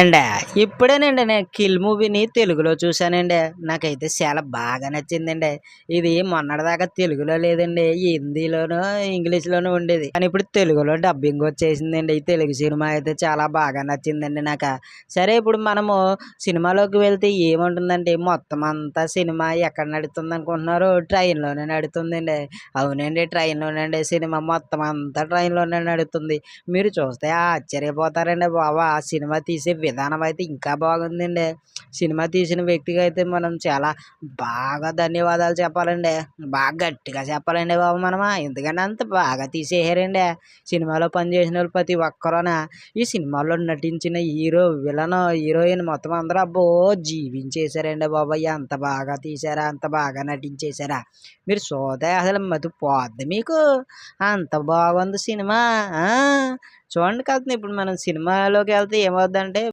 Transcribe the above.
అండి. ఇప్పుడేనండి నేను 'కిల్' మూవీని తెలుగులో చూసానండి. నాకైతే చాలా బాగా నచ్చిందండి. ఇది మొన్నటిదాకా తెలుగులో లేదండి. హిందీలోనో, ఇంగ్లీష్‌లోనో ఉండేది. కానీ ఇప్పుడు తెలుగులో డబ్బింగ్ వచ్చేసిందండి. ఈ తెలుగు సినిమా అయితే చాలా బాగా నచ్చిందండి నాక. సరే ఇప్పుడు మనము సినిమాలోకి వెళ్తే ఏముంటుందంటే మొత్తం అంతా సినిమా ఎక్కడ నడుతుందనుకుంటున్నారు? ట్రైన్‌లోనే నడుతుందండి. అవునండి. ట్రైన్‌లోనండి సినిమా మొత్తం అంతా ట్రైన్‌లోనే నడుతుంది. మీరు చూస్తే ఆశ్చర్యపోతారండి బాబు! ఆ సినిమా తీసే విధానం అయితే ఇంకా బాగుందండి. సినిమా తీసిన వ్యక్తికి అయితే మనం చాలా బాగా ధన్యవాదాలు చెప్పాలండి. బాగా గట్టిగా చెప్పాలండి బాబు మనము. ఎందుకంటే అంత బాగా తీసేసారండి. సినిమాలో పనిచేసినోళ్ళు ప్రతి ఒక్కరున ఈ సినిమాలో నటించిన హీరో, విలను, హీరోయిన్ మొత్తం అందరూ అబ్బో! జీవించేసారండి బాబు. ఎంత బాగా తీశారా! అంత బాగా నటించేసారా! మీరు చూస్తే అసలు మతి పోద్ది మీకు. అంత బాగుంది సినిమా. ఆ! చూడండి కాకపోతే ఇప్పుడు మనం సినిమాలోకెళ్తే ఏమవుద్దంటే